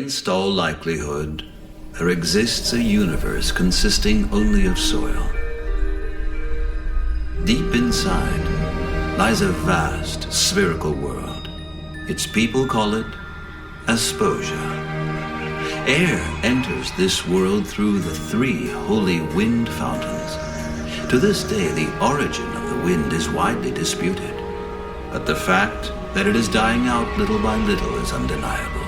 Against all likelihood, there exists a universe consisting only of soil. Deep inside lies a vast spherical world. Its people call it Asposia. Air enters this world through the 3 holy wind fountains. To this day, the origin of the wind is widely disputed, but the fact that it is dying out little by little is undeniable.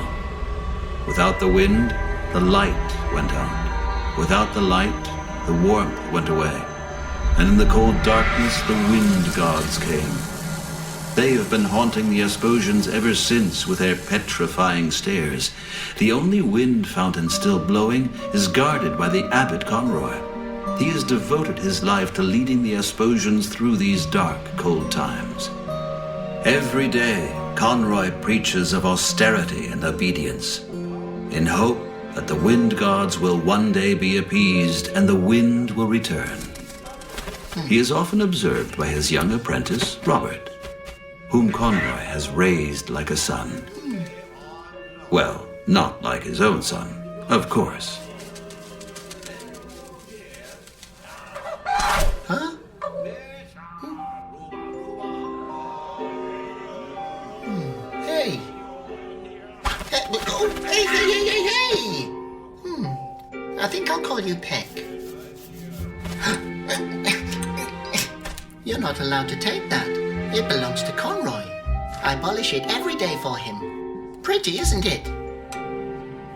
Without the wind, the light went out. Without the light, the warmth went away. And in the cold darkness, the wind gods came. They have been haunting the Asposians ever since with their petrifying stares. The only wind fountain still blowing is guarded by the Abbot Conroy. He has devoted his life to leading the Asposians through these dark, cold times. Every day, Conroy preaches of austerity and obedience, in hope that the wind gods will one day be appeased and the wind will return. He is often observed by his young apprentice, Robert, whom Conroy has raised like a son. Well, not like his own son, of course. Huh? Hey! Oh, hey! I think I'll call you Peck. You're not allowed to take that. It belongs to Conroy. I polish it every day for him. Pretty, isn't it?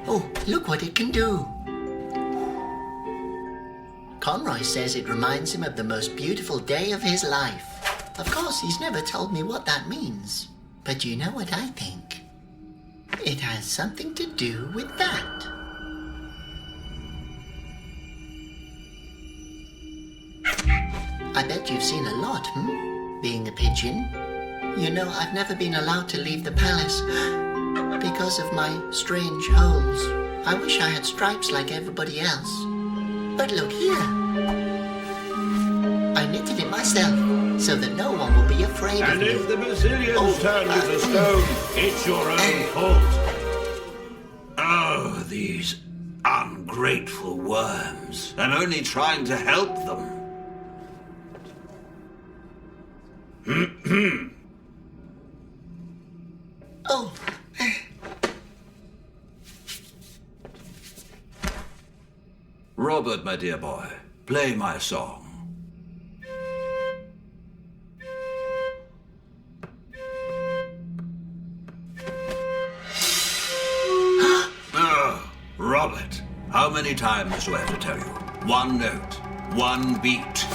Oh, look what it can do. Conroy says it reminds him of the most beautiful day of his life. Of course, he's never told me what that means. But you know what I think? It has something to do with that. I bet you've seen a lot, being a pigeon. You know, I've never been allowed to leave the palace because of my strange holes. I wish I had stripes like everybody else. But look here. I knitted it myself so that no one will be afraid of me. And if the Basylians turn you to stone, it's your own fault. Oh, these ungrateful worms. I'm only trying to help them. Oh. Robert, my dear boy, play my song. Oh, Robert, how many times do I have to tell you? One note, one beat.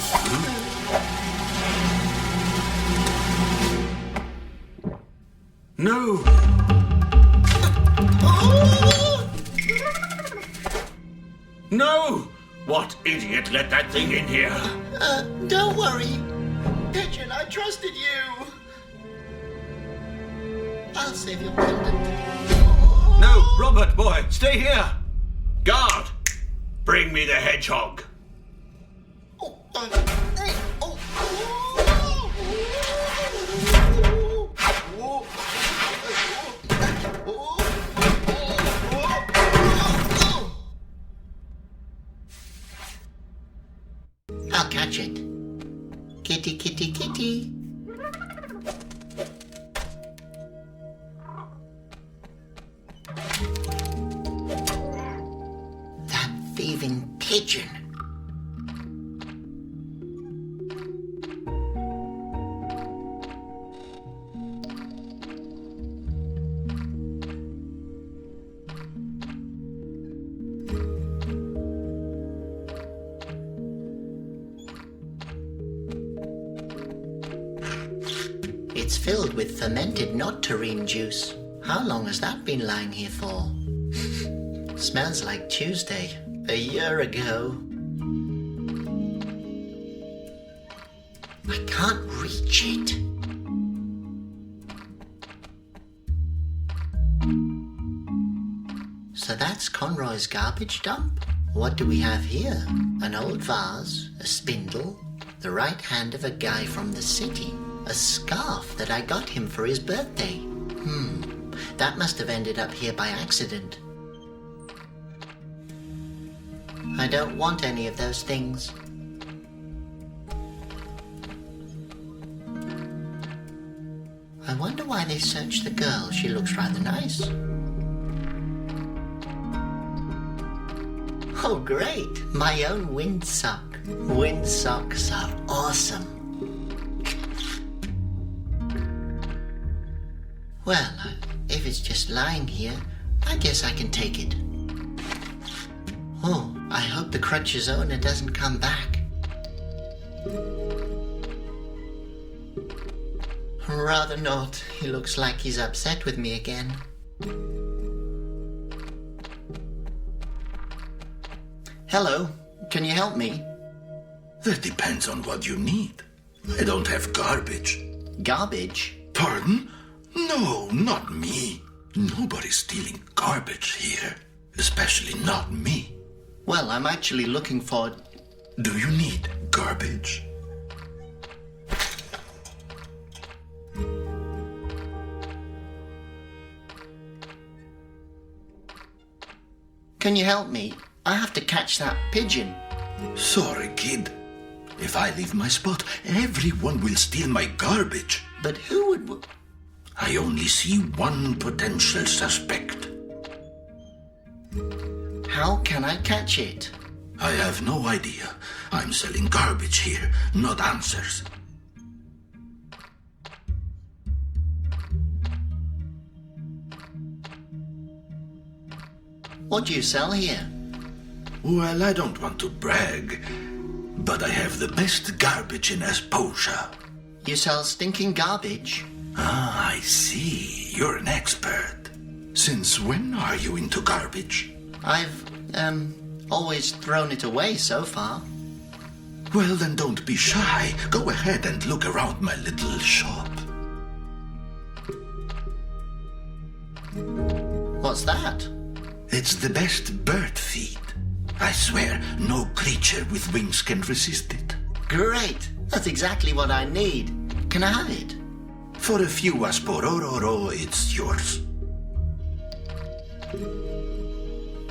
No! No! What idiot let that thing in here? Don't worry. Pigeon, I trusted you. I'll save your pendant. No, Robert, boy, stay here! Guard! Bring me the hedgehog. Oh, I'll catch it. Kitty, kitty, kitty. That thieving pigeon. It's filled with fermented nectarine juice. How long has that been lying here for? Smells like Tuesday, a year ago. I can't reach it. So that's Conroy's garbage dump? What do we have here? An old vase, a spindle, the right hand of a guy from the city, a scarf that I got him for his birthday. That must have ended up here by accident. I don't want any of those things. I wonder why they searched the girl. She looks rather nice. Oh, great! My own windsock. Windsocks are awesome. Well, if it's just lying here, I guess I can take it. Oh, I hope the crutch's owner doesn't come back. Rather not. He looks like he's upset with me again. Hello, can you help me? That depends on what you need. I don't have garbage. Garbage? Pardon? No, not me. Nobody's stealing garbage here. Especially not me. Well, I'm actually looking for... Do you need garbage? Can you help me? I have to catch that pigeon. Sorry, kid. If I leave my spot, everyone will steal my garbage. But who would... I only see one potential suspect. How can I catch it? I have no idea. I'm selling garbage here, not answers. What do you sell here? Well, I don't want to brag, but I have the best garbage in Asposia. You sell stinking garbage? Ah, I see. You're an expert. Since when are you into garbage? I've, always thrown it away so far. Well, then don't be shy. Go ahead and look around my little shop. What's that? It's the best bird feed. I swear, no creature with wings can resist it. Great! That's exactly what I need. Can I have it? For a few aspororo, it's yours.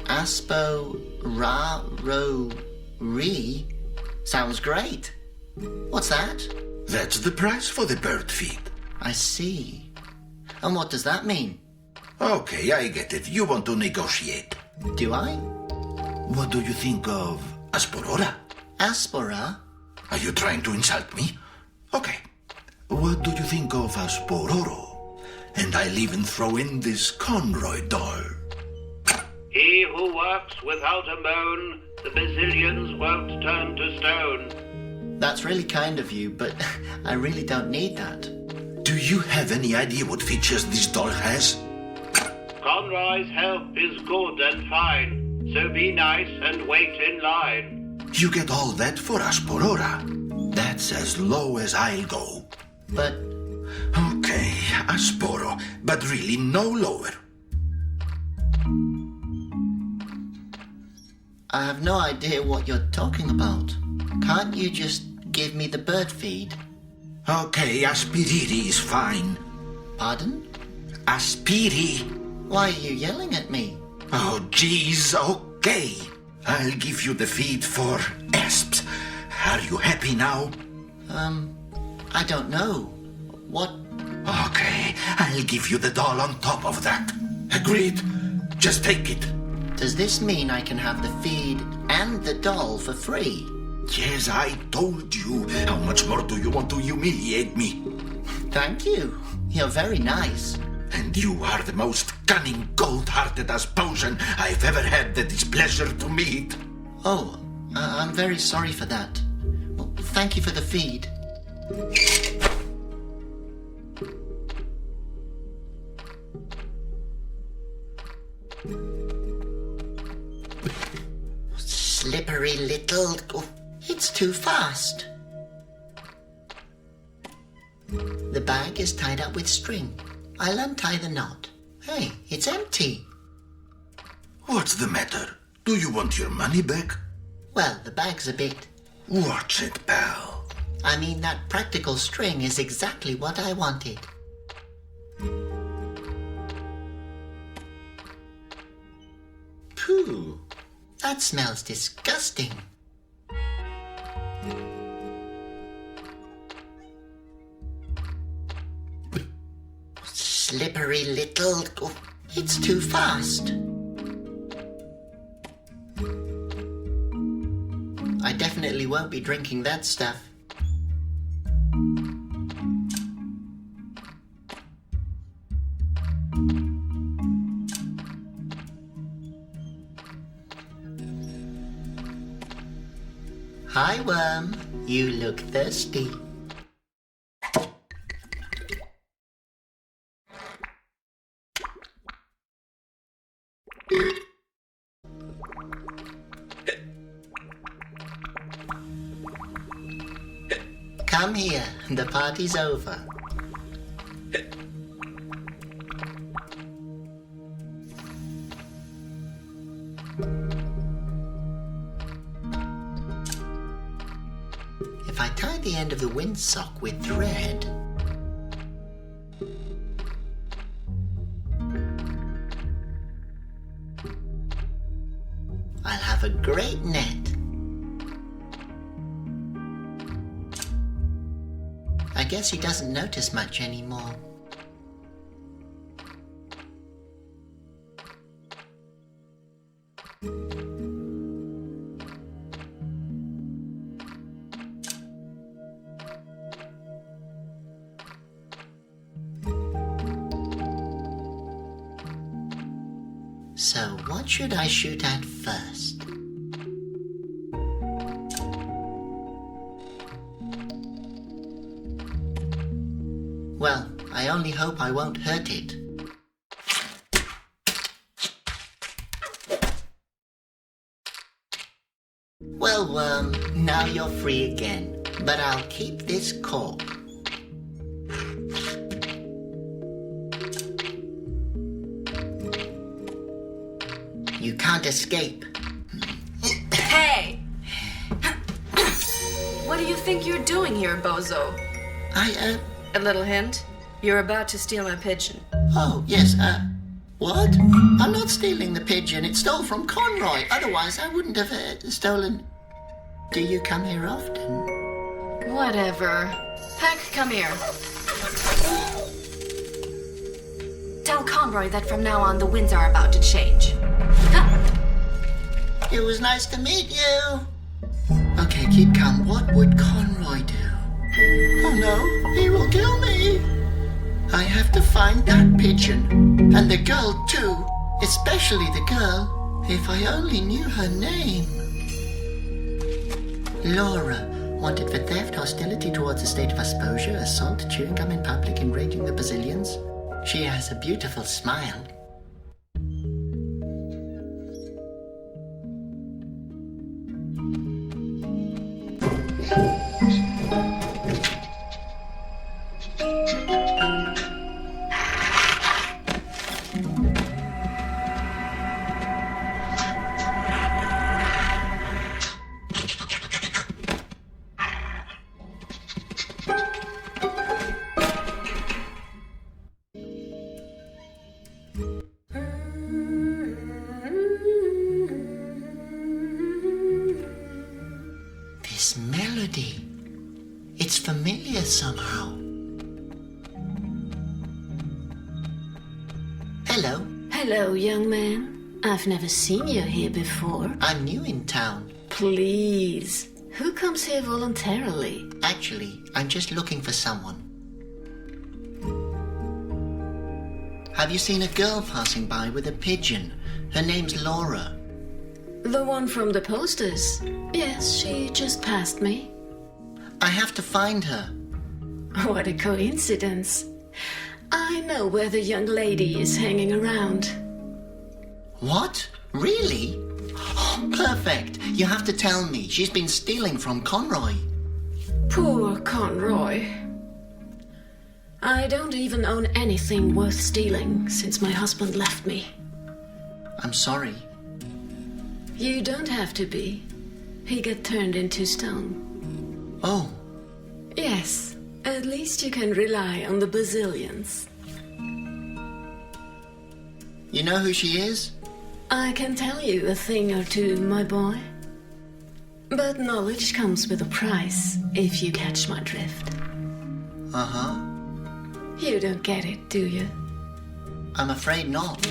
Aspo-ra-ro-re? Sounds great. What's that? That's the price for the bird feed. I see. And what does that mean? Okay, I get it. You want to negotiate. Do I? What do you think of Asporora? Aspora? Are you trying to insult me? Okay. What do you think of Aspororo? And I'll even throw in this Conroy doll. He who works without a moan, the Basylians won't turn to stone. That's really kind of you, but I really don't need that. Do you have any idea what features this doll has? Conroy's help is good and fine, so be nice and wait in line. You get all that for Asporora. That's as low as I'll go. But... Okay, Asporo, but really no lower. I have no idea what you're talking about. Can't you just give me the bird feed? Okay, Aspiriri is fine. Pardon? Aspiri. Why are you yelling at me? Oh, jeez, okay. I'll give you the feed for asps. Are you happy now? I don't know. What? Okay, I'll give you the doll on top of that. Agreed. Just take it. Does this mean I can have the feed and the doll for free? Yes, I told you. How much more do you want to humiliate me? Thank you. You're very nice. And you are the most cunning, cold-hearted Asposian I've ever had the displeasure to meet. Oh, I'm very sorry for that. Well, thank you for the feed. Slippery little... Oh, it's too fast. The bag is tied up with string. I'll untie the knot. Hey, it's empty. What's the matter? Do you want your money back? Well, the bag's a bit... Watch it, pal. I mean, that practical string is exactly what I wanted. Pooh. That smells disgusting. Slippery little... Oh, it's too fast. I definitely won't be drinking that stuff. Hi, Worm. You look thirsty. Come here, the party's over. If I tie the end of the windsock with thread... I'll have a great net. I guess he doesn't notice much anymore. So, what should I shoot at first? Well, I only hope I won't hurt it. Well, Worm, now you're free again, but I'll keep this cork. You can't escape. Hey! What do you think you're doing here, bozo? A little hint? You're about to steal my pigeon. Oh, yes, what? I'm not stealing the pigeon. It stole from Conroy. Otherwise, I wouldn't have stolen... Do you come here often? Whatever. Heck, come here. Tell Conroy that from now on the winds are about to change. It was nice to meet you. Okay, keep calm. What would Conroy do? Oh no, he will kill me. I have to find that pigeon. And the girl too. Especially the girl. If I only knew her name. Laura. Wanted for theft, hostility towards the state of Asposia, assault, chewing gum in public, enraging the Basylians. She has a beautiful smile. This melody, it's familiar somehow. Hello. Hello, young man. I've never seen you here before. I'm new in town. Please, who comes here voluntarily? Actually, I'm just looking for someone. Have you seen a girl passing by with a pigeon? Her name's Laura. The one from the posters? Yes, she just passed me. I have to find her. What a coincidence. I know where the young lady is hanging around. What? Really? Oh, perfect. You have to tell me. She's been stealing from Conroy. Poor Conroy. I don't even own anything worth stealing since my husband left me. I'm sorry. You don't have to be. He got turned into stone. Oh. Yes, at least you can rely on the Basylians. You know who she is? I can tell you a thing or two, my boy. But knowledge comes with a price, if you catch my drift. Uh-huh. You don't get it, do you? I'm afraid not.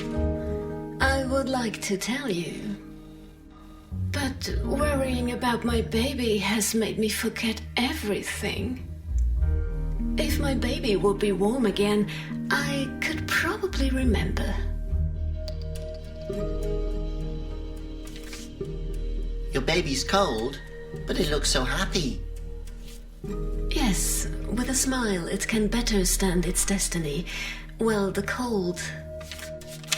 I would like to tell you. But worrying about my baby has made me forget everything. If my baby would be warm again, I could probably remember. Your baby's cold, but it looks so happy. Yes, with a smile it can better stand its destiny. Well, the cold,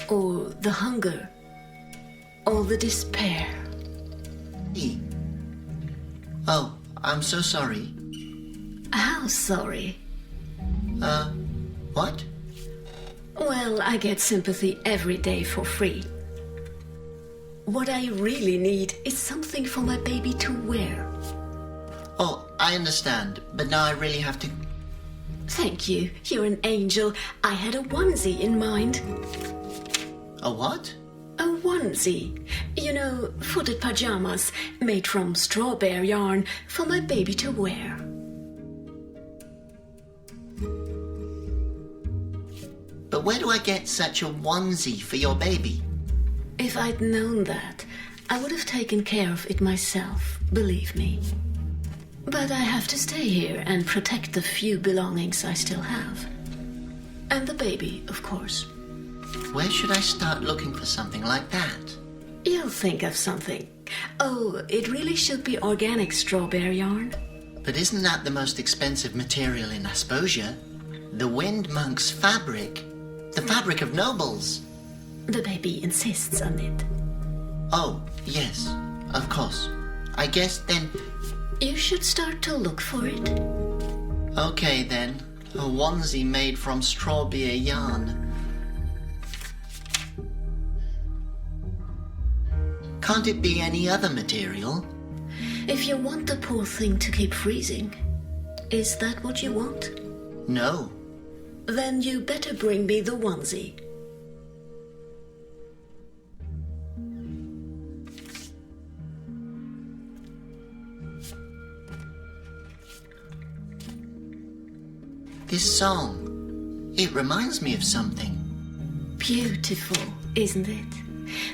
or the hunger, or the despair. Oh, I'm so sorry. How sorry? What? Well, I get sympathy every day for free. What I really need is something for my baby to wear. Oh, I understand, but now I really have to... Thank you. You're an angel. I had a onesie in mind. A what? A onesie. You know, footed pajamas made from strawberry yarn for my baby to wear. But where do I get such a onesie for your baby? If I'd known that, I would have taken care of it myself, believe me. But I have to stay here and protect the few belongings I still have. And the baby, of course. Where should I start looking for something like that? You'll think of something. Oh, it really should be organic strawberry yarn. But isn't that the most expensive material in Asposia? The Wind Monk's fabric. The fabric of nobles. The baby insists on it. Oh, yes, of course. I guess then... You should start to look for it. Okay then, a onesie made from strawberry yarn. Can't it be any other material? If you want the poor thing to keep freezing, is that what you want? No. Then you better bring me the onesie. This song, it reminds me of something. Beautiful, isn't it?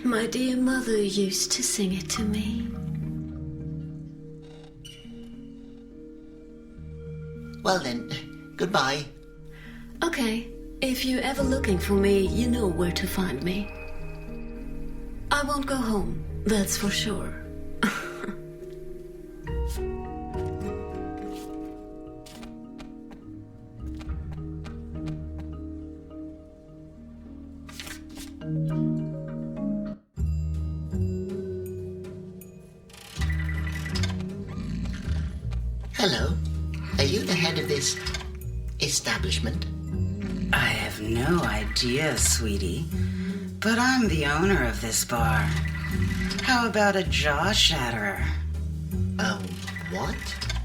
My dear mother used to sing it to me. Well then, goodbye. Okay, if you're ever looking for me, you know where to find me. I won't go home, that's for sure. Hello. Are you the head of this establishment? I have no idea, sweetie. But I'm the owner of this bar. How about a jaw shatterer? What?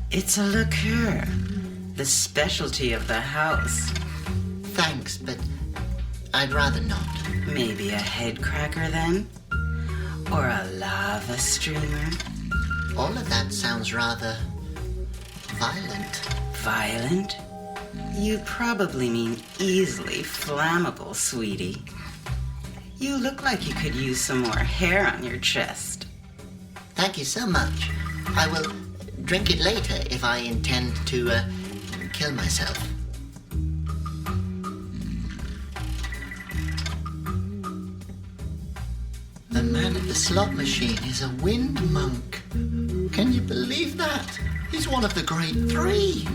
It's a liqueur. The specialty of the house. Thanks, but I'd rather not. Maybe a head cracker then? Or a lava streamer? All of that sounds rather... violent. Violent? You probably mean easily flammable, sweetie. You look like you could use some more hair on your chest. Thank you so much. I will drink it later if I intend to kill myself. The man at the slot machine is a wind monk. Can you believe that? He's one of the great three.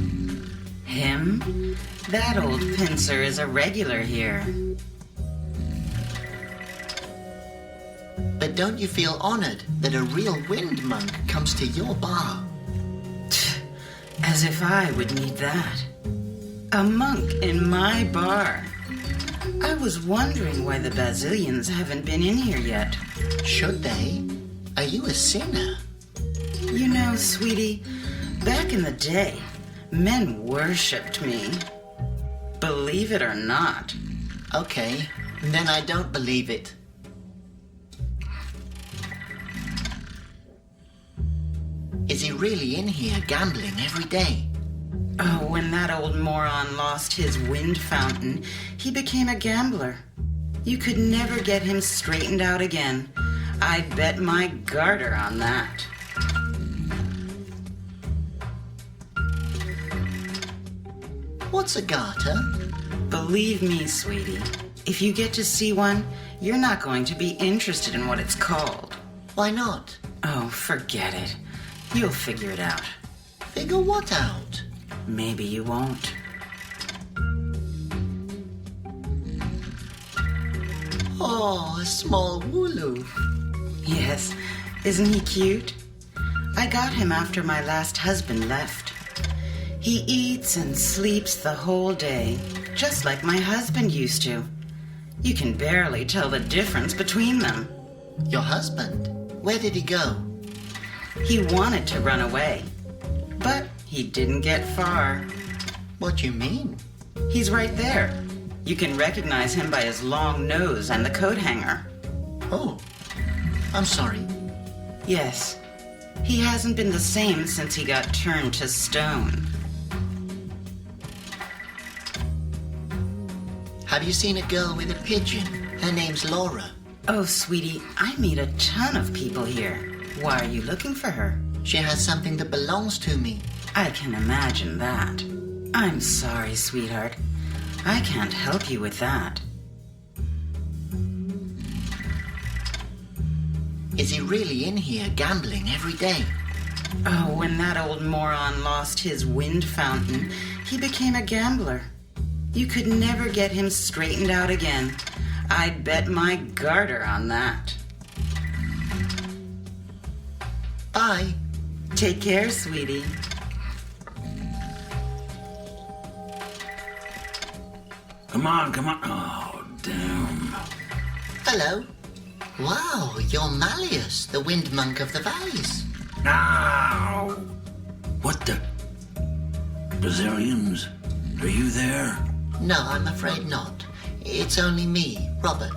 Him? That old pincer is a regular here. But don't you feel honored that a real wind monk comes to your bar? As if I would need that. A monk in my bar. I was wondering why the Basylians haven't been in here yet. Should they? Are you a sinner? You know, sweetie, back in the day, men worshipped me. Believe it or not. Okay, then I don't believe it. Is he really in here gambling every day? Oh, when that old moron lost his wind fountain, he became a gambler. You could never get him straightened out again. I'd bet my garter on that. What's a garter? Believe me, sweetie, if you get to see one, you're not going to be interested in what it's called. Why not? Oh, forget it. You'll figure it out. Figure what out? Maybe you won't. Oh, a small wooloo. Yes, isn't he cute? I got him after my last husband left. He eats and sleeps the whole day, just like my husband used to. You can barely tell the difference between them. Your husband? Where did he go? He wanted to run away, but he didn't get far. What do you mean? He's right there. You can recognize him by his long nose and the coat hanger. Oh, I'm sorry. Yes, he hasn't been the same since he got turned to stone. Have you seen a girl with a pigeon? Her name's Laura. Oh, sweetie, I meet a ton of people here. Why are you looking for her? She has something that belongs to me. I can imagine that. I'm sorry, sweetheart. I can't help you with that. Is he really in here gambling every day? Oh, when that old moron lost his wind fountain, he became a gambler. You could never get him straightened out again. I'd bet my garter on that. Bye. Take care, sweetie. Come on, come on. Oh, damn. Hello. Wow, you're Malleus, the wind monk of the valleys. Ow! What the? Basylians? Are you there? No, I'm afraid not. It's only me, Robert.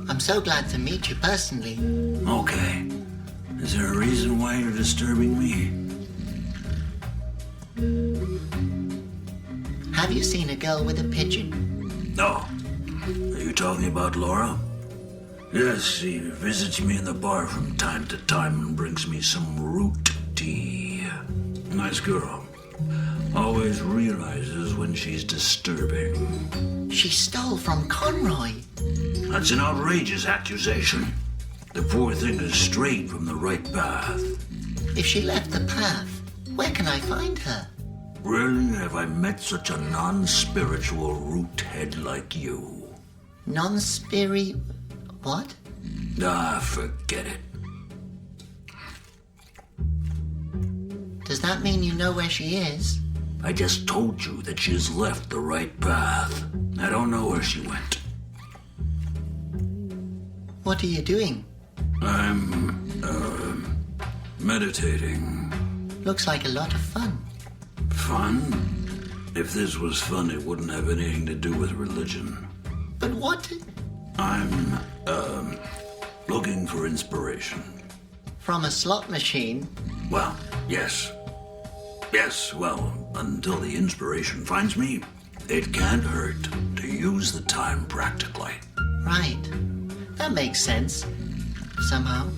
I'm so glad to meet you personally. Okay. Is there a reason why you're disturbing me? Have you seen a girl with a pigeon? No. Are you talking about Laura? Yes, she visits me in the bar from time to time and brings me some root tea. Nice girl. Always realizes when she's disturbing. She stole from Conroy. That's an outrageous accusation. The poor thing is strayed from the right path. If she left the path, where can I find her? Rarely have I met such a non-spiritual root head like you. Non-spiri... what? Ah, forget it. Does that mean you know where she is? I just told you that she's left the right path. I don't know where she went. What are you doing? I'm, meditating. Looks like a lot of fun. Fun? If this was fun, it wouldn't have anything to do with religion. But what? I'm, looking for inspiration. From a slot machine? Well, yes. Yes, well, until the inspiration finds me, it can't hurt to use the time practically. Right. That makes sense. Somehow.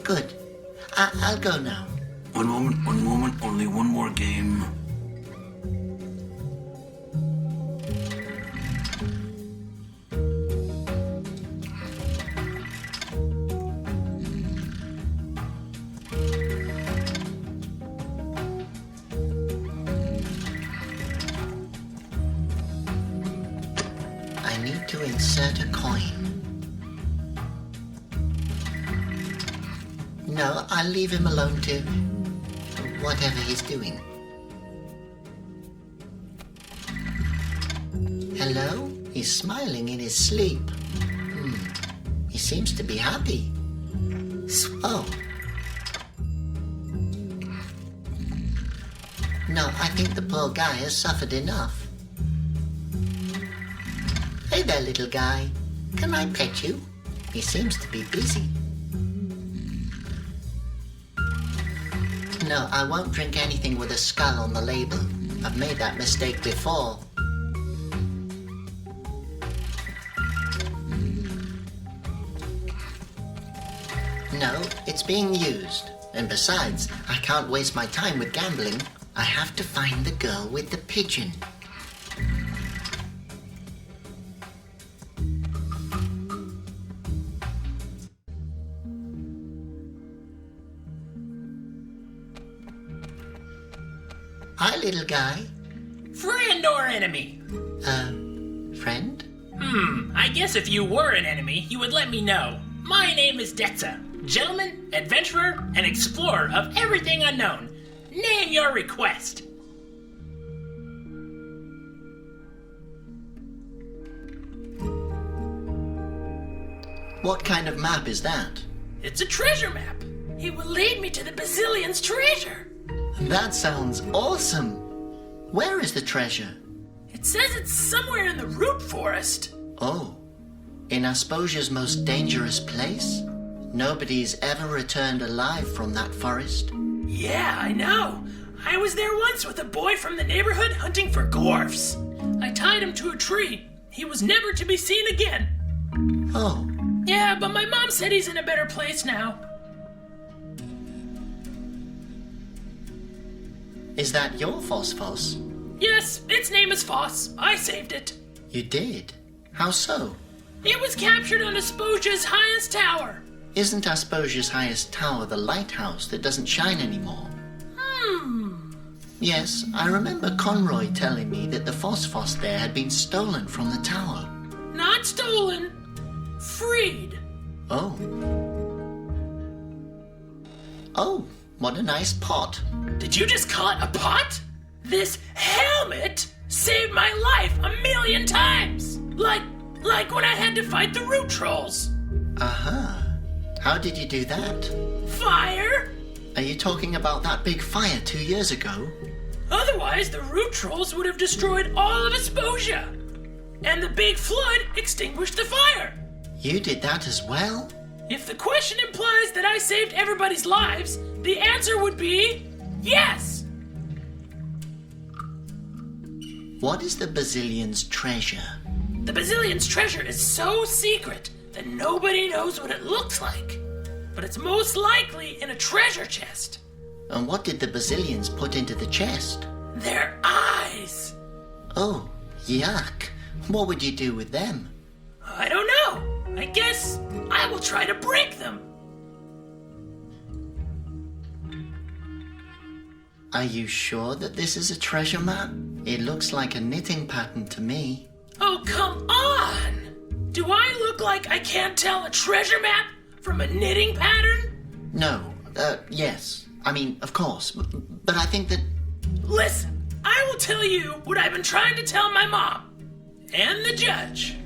Good. I'll go now. One moment, only one more game. I need to insert a coin. No, I'll leave him alone to whatever he's doing. Hello? He's smiling in his sleep. He seems to be happy. Oh. No, I think the poor guy has suffered enough. Hey there, little guy. Can I pet you? He seems to be busy. No, I won't drink anything with a skull on the label. I've made that mistake before. No, it's being used. And besides, I can't waste my time with gambling. I have to find the girl with the pigeon. Hi, little guy. Friend or enemy? Friend? I guess if you were an enemy, you would let me know. My name is Detza. Gentleman, adventurer, and explorer of everything unknown. Name your request. What kind of map is that? It's a treasure map. It will lead me to the Basylians' treasure. That sounds awesome. Where is the treasure? It says it's somewhere in the root forest. Oh, in Asposia's most dangerous place? Nobody's ever returned alive from that forest. Yeah, I know. I was there once with a boy from the neighborhood hunting for dwarfs. I tied him to a tree. He was never to be seen again. Oh. Yeah, but my mom said he's in a better place now. Is that your Phosphos? Yes, its name is Foss. I saved it. You did? How so? It was captured on Asposia's highest tower. Isn't Asposia's highest tower the lighthouse that doesn't shine anymore? Yes, I remember Conroy telling me that the Phosphos there had been stolen from the tower. Not stolen. Freed. Oh. Oh, what a nice pot. Did you just call it a pot? This helmet saved my life 1,000,000 times. Like when I had to fight the root trolls. Uh-huh. How did you do that? Fire? Are you talking about that big fire 2 years ago? Otherwise, the root trolls would have destroyed all of Asposia. And the big flood extinguished the fire. You did that as well? If the question implies that I saved everybody's lives, the answer would be yes. What is the Basylians' treasure? The Basylians' treasure is so secret that nobody knows what it looks like. But it's most likely in a treasure chest. And what did the Basylians put into the chest? Their eyes. Oh, yuck. What would you do with them? I don't know. I guess I will try to break them. Are you sure that this is a treasure map? It looks like a knitting pattern to me. Oh, come on! Do I look like I can't tell a treasure map from a knitting pattern? No, yes. I mean, of course. But I think that... Listen, I will tell you what I've been trying to tell my mom, and the judge,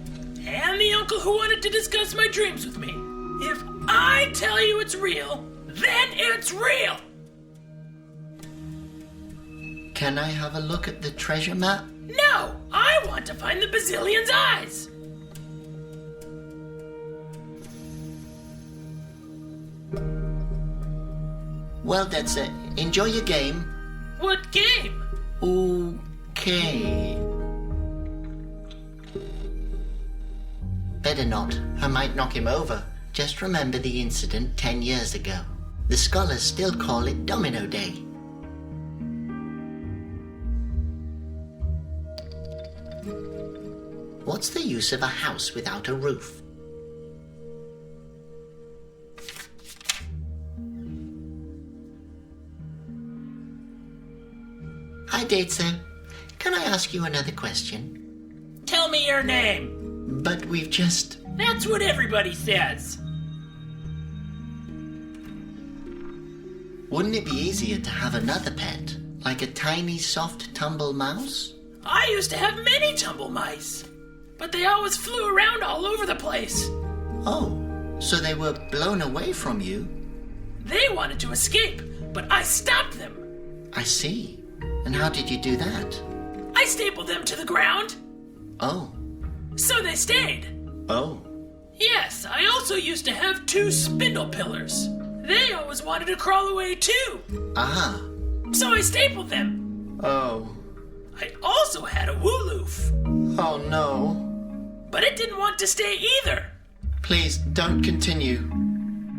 and the uncle who wanted to discuss my dreams with me. If I tell you it's real, then it's real! Can I have a look at the treasure map? No! I want to find the Basylians' eyes! Well, that's it. Enjoy your game. What game? Okay. Better not. I might knock him over. Just remember the incident 10 years ago. The scholars still call it Domino Day. What's the use of a house without a roof? Hi, Datesa. Can I ask you another question? Tell me your name. But we've just... That's what everybody says. Wouldn't it be easier to have another pet? Like a tiny, soft tumble mouse? I used to have many tumble mice, but they always flew around all over the place. Oh, so they were blown away from you? They wanted to escape, but I stopped them. I see. And how did you do that? I stapled them to the ground. Oh. So they stayed. Oh. Yes, I also used to have 2 spindle pillars. They always wanted to crawl away too. Ah. So I stapled them. Oh. I also had a wooloof. Oh no. But it didn't want to stay either. Please, don't continue.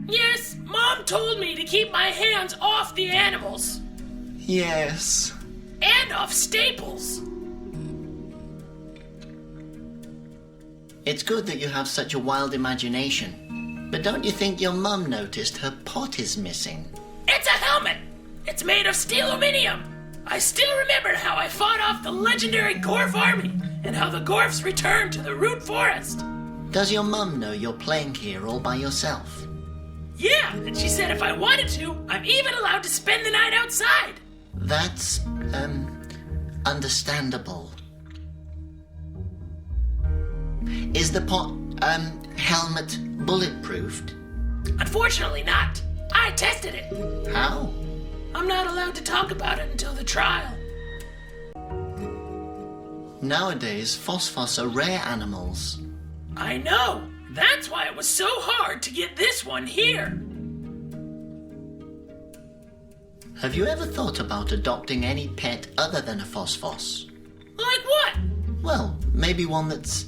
Yes, Mom told me to keep my hands off the animals. Yes. And off staples. It's good that you have such a wild imagination. But don't you think your mum noticed her pot is missing? It's a helmet! It's made of steel aluminium! I still remember how I fought off the legendary Gorf army and how the Gorfs returned to the root forest. Does your mum know you're playing here all by yourself? Yeah, and she said if I wanted to, I'm even allowed to spend the night outside. That's, understandable. Is the pot, helmet bulletproofed? Unfortunately not. I tested it. How? I'm not allowed to talk about it until the trial. Nowadays, phosphos are rare animals. I know. That's why it was so hard to get this one here. Have you ever thought about adopting any pet other than a phosphos? Like what? Well, maybe one that's,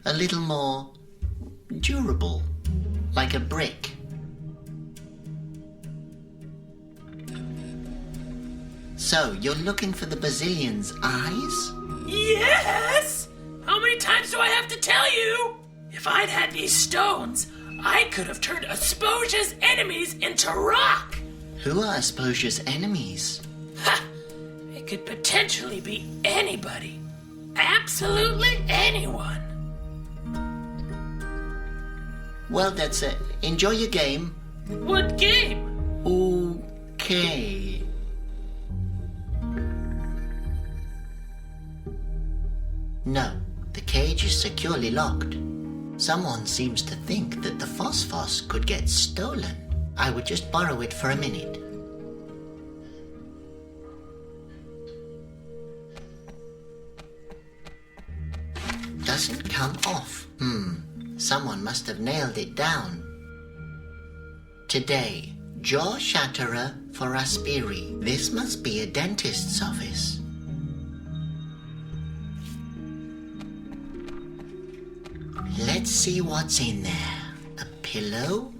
a little more durable, like a brick. So, you're looking for the Basylians' eyes? Yes! How many times do I have to tell you? If I'd had these stones, I could have turned Asposia's enemies into rock. Who are Asposia's enemies? Ha! It could potentially be anybody. Absolutely anyone. Well, that's it. Enjoy your game. What game? Okay. No, the cage is securely locked. Someone seems to think that the phosphos could get stolen. I would just borrow it for a minute. Doesn't come off. Someone must have nailed it down. Today, jaw shatterer for Aspiri. This must be a dentist's office. Let's see what's in there. A pillow,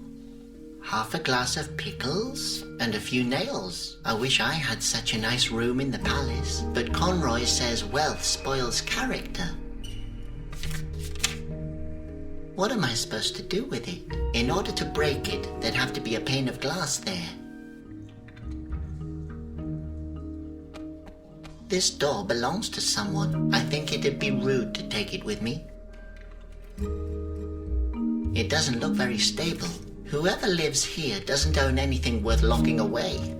half a glass of pickles, and a few nails. I wish I had such a nice room in the palace, but Conroy says wealth spoils character. What am I supposed to do with it? In order to break it, there'd have to be a pane of glass there. This door belongs to someone. I think it'd be rude to take it with me. It doesn't look very stable. Whoever lives here doesn't own anything worth locking away.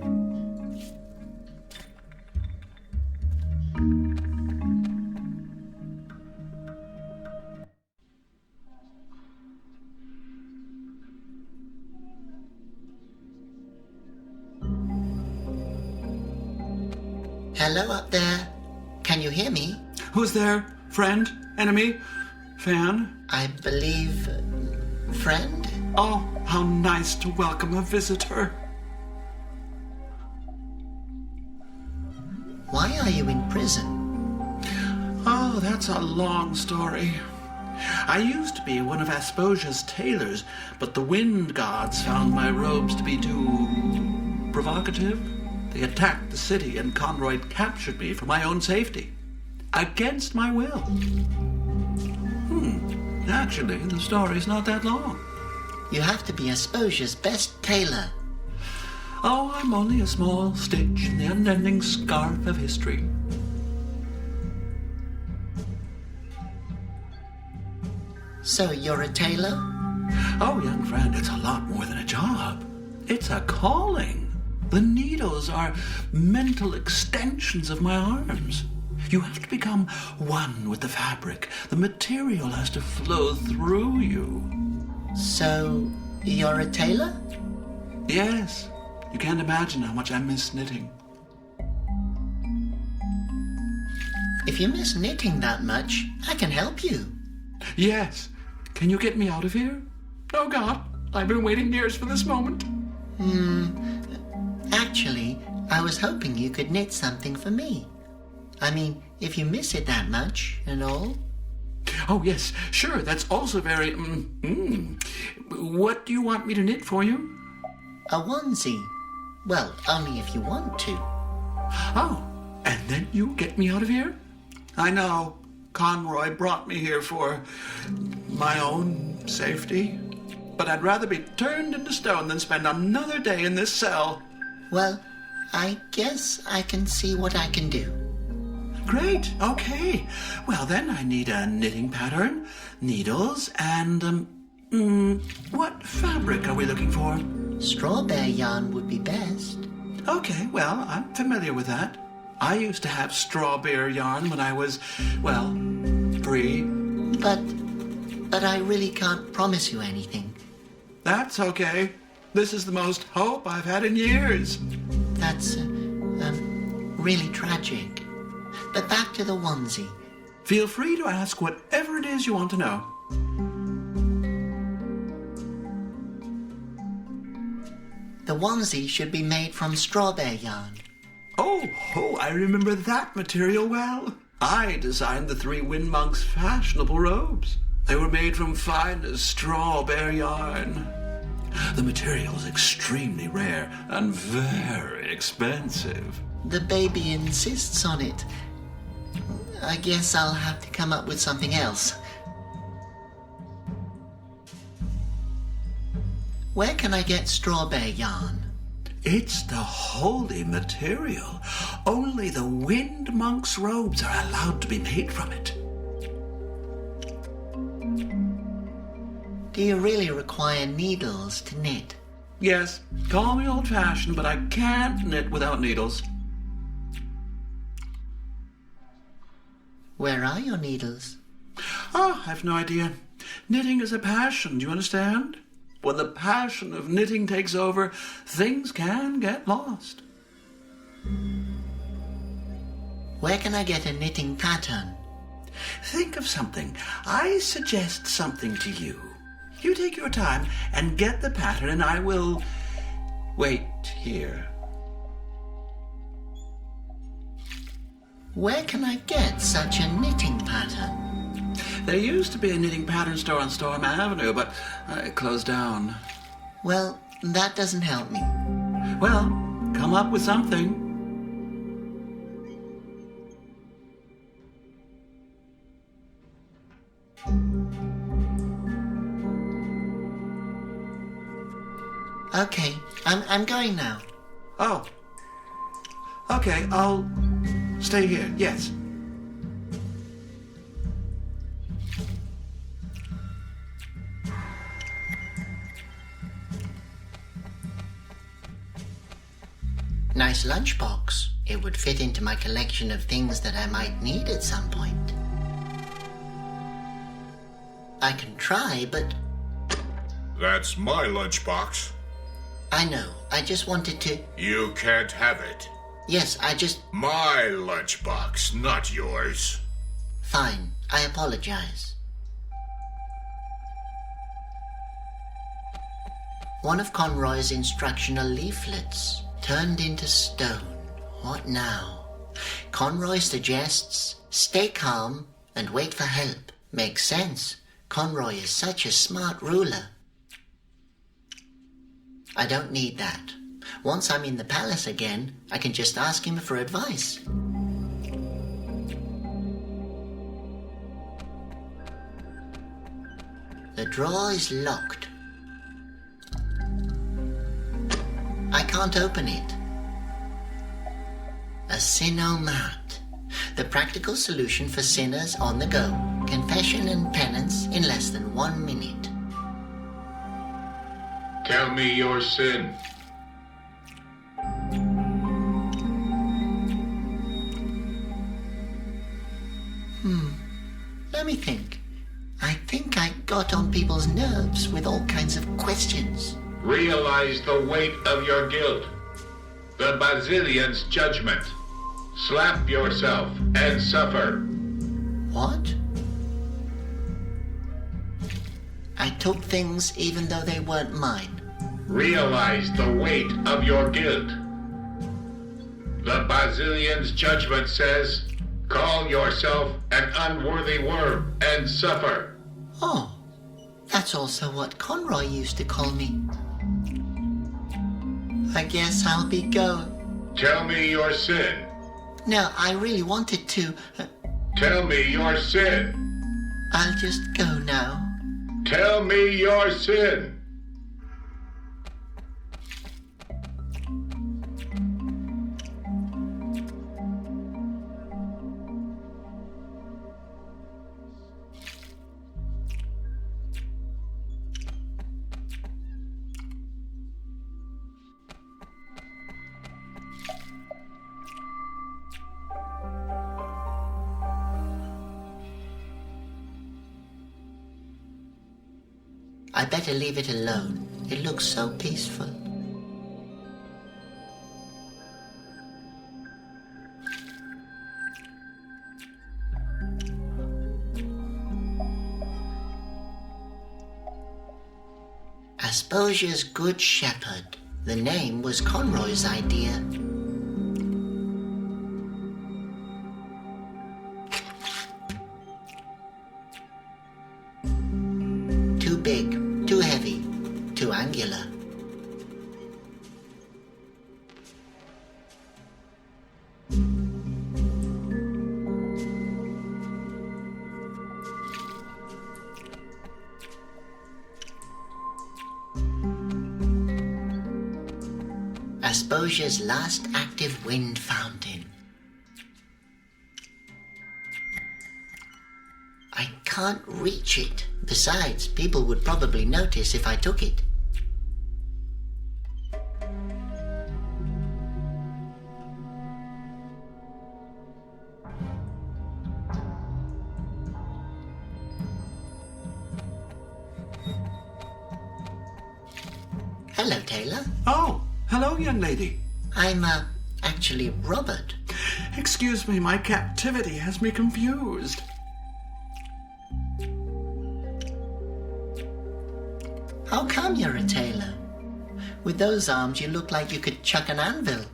Hello up there. Can you hear me? Who's there? Friend? Enemy? Fan? I believe... friend? Oh, how nice to welcome a visitor. Why are you in prison? Oh, that's a long story. I used to be one of Asposia's tailors, but the wind gods found my robes to be too... provocative. They attacked the city and Conroy captured me for my own safety. Against my will. Actually, the story's not that long. You have to be Asposia's best tailor. Oh, I'm only a small stitch in the unending scarf of history. So you're a tailor? Oh, young friend, it's a lot more than a job. It's a calling. The needles are mental extensions of my arms. You have to become one with the fabric. The material has to flow through you. So, you're a tailor? Yes. You can't imagine how much I miss knitting. If you miss knitting that much, I can help you. Yes. Can you get me out of here? Oh, God, I've been waiting years for this moment. Actually, I was hoping you could knit something for me. I mean, if you miss it that much and all. Oh, yes, sure, that's also very, What do you want me to knit for you? A onesie. Well, only if you want to. Oh, and then you get me out of here? I know. Conroy brought me here for my own safety. But I'd rather be turned into stone than spend another day in this cell. Well, I guess I can see what I can do. Great, okay. Well, then I need a knitting pattern, needles, and, what fabric are we looking for? Strawberry yarn would be best. Okay, well, I'm familiar with that. I used to have strawberry yarn when I was, well, 3. But I really can't promise you anything. That's okay. This is the most hope I've had in years. That's, really tragic. But back to the onesie. Feel free to ask whatever it is you want to know. The onesie should be made from strawberry yarn. Oh, I remember that material well. I designed the 3 Wind Monks' fashionable robes. They were made from finest strawberry yarn. The material is extremely rare and very expensive. The baby insists on it. I guess I'll have to come up with something else. Where can I get strawberry yarn? It's the holy material. Only the Wind Monks' robes are allowed to be made from it. Do you really require needles to knit? Yes, call me old-fashioned, but I can't knit without needles. Where are your needles? Oh, I've no idea. Knitting is a passion, do you understand? When the passion of knitting takes over, things can get lost. Where can I get a knitting pattern? Think of something. I suggest something to you. You take your time and get the pattern, and I will wait here. Where can I get such a knitting pattern? There used to be a knitting pattern store on Storm Avenue, but it closed down. Well, that doesn't help me. Well, come up with something. Okay, I'm going now. Oh. Okay, I'll stay here, yes. Nice lunchbox. It would fit into my collection of things that I might need at some point. I can try, but... That's my lunchbox. I know. I just wanted to... You can't have it. Yes, I just... My lunchbox, not yours. Fine. I apologize. One of Conroy's instructional leaflets turned into stone. What now? Conroy suggests stay calm and wait for help. Makes sense. Conroy is such a smart ruler. I don't need that. Once I'm in the palace again, I can just ask him for advice. The drawer is locked. I can't open it. A Sinomat. The practical solution for sinners on the go. Confession and penance in less than 1 minute. Tell me your sin. Let me think. I think I got on people's nerves with all kinds of questions. Realize the weight of your guilt. The Basylians' judgment. Slap yourself and suffer. What? I took things even though they weren't mine. Realize the weight of your guilt. The Basylians' judgment says, call yourself an unworthy worm and suffer. Oh, that's also what Conroy used to call me. I guess I'll be going. Tell me your sin. No, I really wanted to. Tell me your sin. I'll just go now. Tell me your sin. I better leave it alone. It looks so peaceful. Asposia's Good Shepherd. The name was Conroy's idea. Too big, too heavy, too angular. Asposia's last active wind fountain. I can't reach it. Besides, people would probably notice if I took it. Hello, Taylor. Oh, hello, young lady. I'm, actually Robert. Excuse me, my captivity has me confused. How come you're a tailor? With those arms, you look like you could chuck an anvil.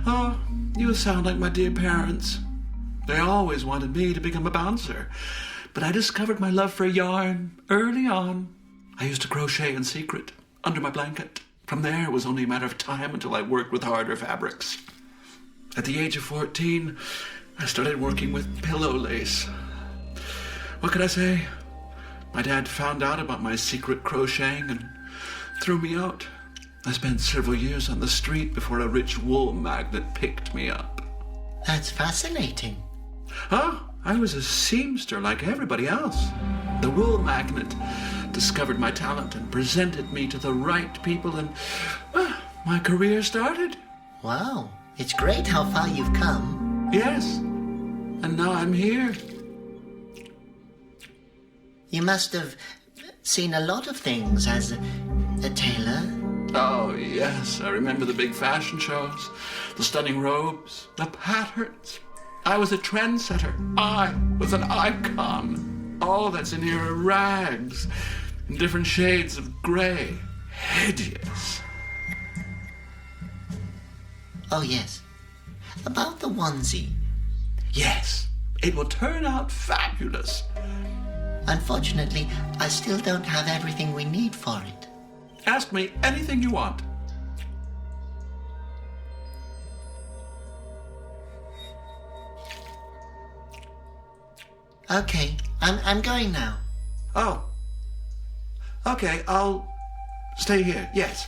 Oh, you sound like my dear parents. They always wanted me to become a bouncer, but I discovered my love for yarn early on. I used to crochet in secret, under my blanket. From there, it was only a matter of time until I worked with harder fabrics. At the age of 14, I started working with pillow lace. What could I say? My dad found out about my secret crocheting and threw me out. I spent several years on the street before a rich wool magnate picked me up. That's fascinating. Oh, I was a seamster like everybody else. The wool magnate discovered my talent and presented me to the right people, and my career started. Wow, it's great how far you've come. Yes, and now I'm here. You must have seen a lot of things as a tailor. Oh, yes, I remember the big fashion shows, the stunning robes, the patterns. I was a trendsetter. I was an icon. All that's in here are rags in different shades of gray. Hideous. Oh, yes. About the onesie. Yes, it will turn out fabulous. Unfortunately, I still don't have everything we need for it. Ask me anything you want. Okay, I'm going now. Oh. Okay, I'll stay here, yes.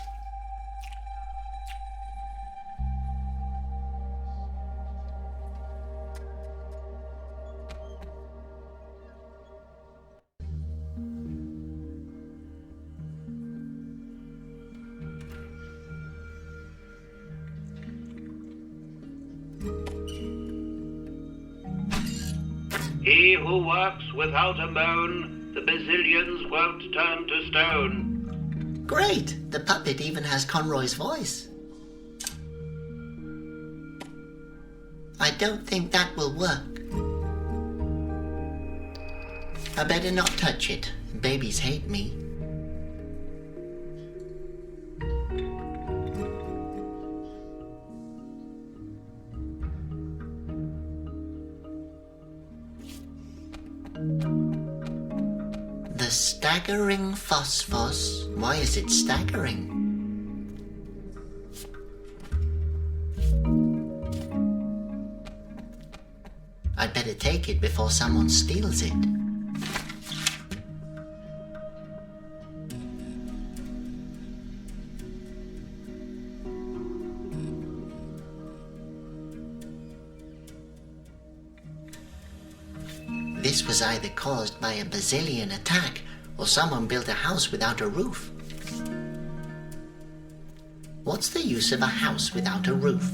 He who works without a moan, the Basylians won't turn to stone. Great! The puppet even has Conroy's voice. I don't think that will work. I better not touch it. babies hate me. The staggering phosphos. Why is it staggering? I'd better take it before someone steals it. This was either caused by a Basylian attack, or someone built a house without a roof. What's the use of a house without a roof?